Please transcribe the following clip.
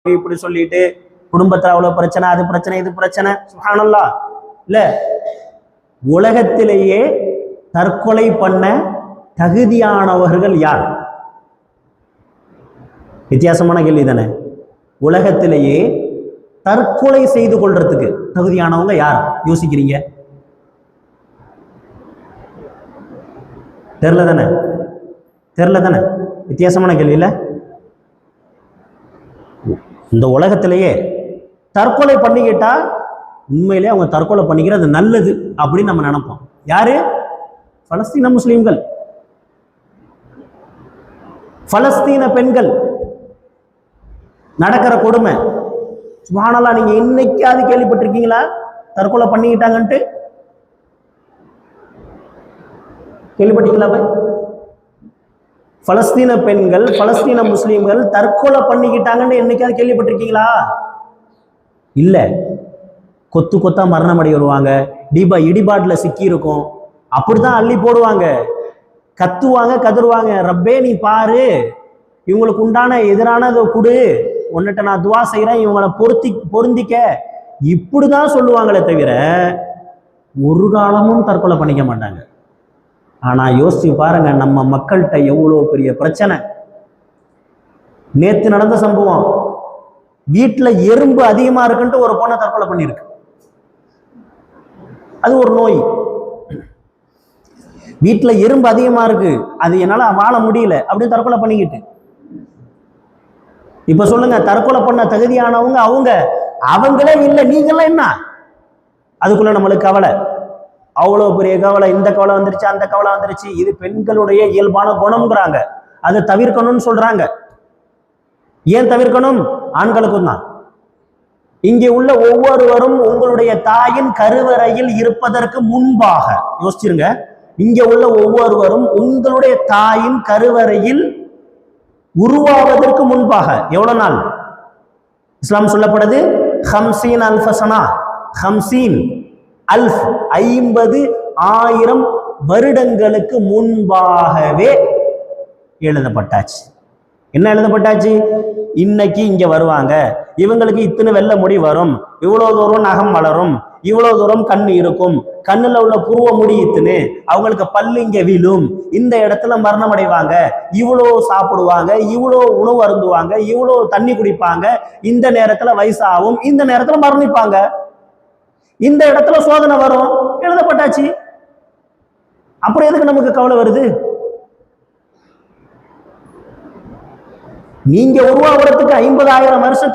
இப்படி சொல்லிட்டு குடும்பத்துல அவ்வளவு பிரச்சனை, அது பிரச்சனை, இது பிரச்சனை. சுப்ஹானல்லாஹ். இல்ல, உலகத்திலேயே தற்கொலை பண்ண தகுதியானவர்கள் யார்? வித்தியாசமான கேள்வி தானே. உலகத்திலேயே தற்கொலை செய்து கொள்றதுக்கு தகுதியானவங்க யார் யோசிக்கிறீங்க? தெரியல தானே, தெரியல தானே. வித்தியாசமான கேள்வி இல்ல. இந்த உலகத்திலேயே தற்கொலை பண்ணிக்கிட்டா உண்மையிலே அவங்க தற்கொலை பண்ணிக்கிறது நல்லது அப்படின்னு நம்ம நினைப்போம். யாரு? பலஸ்தீன முஸ்லிம்கள், பலஸ்தீன பெண்கள் நடக்கிற கொடுமை. சுப்ஹானல்லாஹ். நீங்க இன்னைக்காவது கேள்விப்பட்டிருக்கீங்களா தற்கொலை பண்ணிக்கிட்டாங்கன்ட்டு? கேள்விப்பட்டீங்களா? பலஸ்தீன பெண்கள், பலஸ்தீன முஸ்லிம்கள் தற்கொலை பண்ணிக்கிட்டாங்கன்னு என்னைக்காவது கேள்விப்பட்டிருக்கீங்களா? இல்ல. கொத்து கொத்தா மரணம் அடைய வருவாங்க, இடிபாட்டுல சிக்கி இருக்கும், அப்படித்தான் அள்ளி போடுவாங்க, கத்துவாங்க, கதறுவாங்க, ரப்பே நீ பாரு, இவங்களுக்கு உண்டான எதிரானதை கொடு, உன்னிட்ட நான் துவா செய்யறேன், இவங்களை பொருந்திக்க, இப்படிதான் சொல்லுவாங்களே தவிர ஒரு காலமும் தற்கொலை பண்ணிக்க மாட்டாங்க. ஆனா யோசிச்சு பாருங்க, நம்ம மக்கள்கிட்ட எவ்வளவு பெரிய பிரச்சனை. நேத்து நடந்த சம்பவம், வீட்டுல எறும்பு அதிகமா இருக்குன்ட்டு ஒரு பொண்ணை தற்கொலை பண்ணிருக்கு. அது ஒரு நோய். வீட்டுல எறும்பு அதிகமா இருக்கு, அது என்னால வாழ முடியல அப்படின்னு தற்கொலை பண்ணிக்கிட்டு. இப்ப சொல்லுங்க, தற்கொலை பண்ண தகுதியானவங்க அவங்க, அவங்களே இல்லை, நீங்களாம் என்ன? அதுக்குள்ள நம்மளுக்கு கவலை, அவ்வளவு பெரிய கவலை. இந்த கவலை வந்துருச்சு, அந்த கவலை வந்துருச்சு. இது பெண்களுடைய இயல்பான குணம்ங்கிறாங்க, அதை தவிர்க்கணும்னு சொல்றாங்க. ஏன் தவிர்க்கணும்? ஆண்களுக்கும் தான். இங்கே உள்ள ஒவ்வொருவரும் உங்களுடைய தாயின் கருவறையில் இருப்பதற்கு முன்பாக யோசிச்சிருங்க. இங்கே உள்ள ஒவ்வொருவரும் உங்களுடைய தாயின் கருவறையில் உருவாவதற்கு முன்பாக எவ்வளவு நாள்? இஸ்லாம் சொல்லப்படுது 50 அல்ஃப சனா, 50 அல்ஃப், 50,000 வருடங்களுக்கு முன்பாகவே எழுதப்பட்டாச்சு. என்ன எழுதப்பட்டாச்சு? இன்னைக்கு இங்க வருவாங்க, இவங்களுக்கு இத்தனை வெள்ளை முடி வரும், இவ்வளவு தூரம் நகம் வளரும், இவ்வளவு தூரம் கண்ணு இருக்கும், கண்ணுல உள்ள புருவ முடி இத்துன்னு, அவங்களுக்கு பல்லு இங்க விழும், இந்த இடத்துல மரணம் அடைவாங்க, இவ்வளோ சாப்பிடுவாங்க, இவ்வளோ உணவு அருந்துவாங்க, இவ்வளோ தண்ணி குடிப்பாங்க, இந்த நேரத்துல வயசாகும், இந்த நேரத்துல மரணிப்பாங்க, இந்த இடத்துல சோதனை வரும், எழுதப்பட்டாச்சு. அப்புறம் எதுக்கு நமக்கு கவலை வருது? நீங்க உருவாகிறதுக்கு 50,000 வருஷத்துக்கு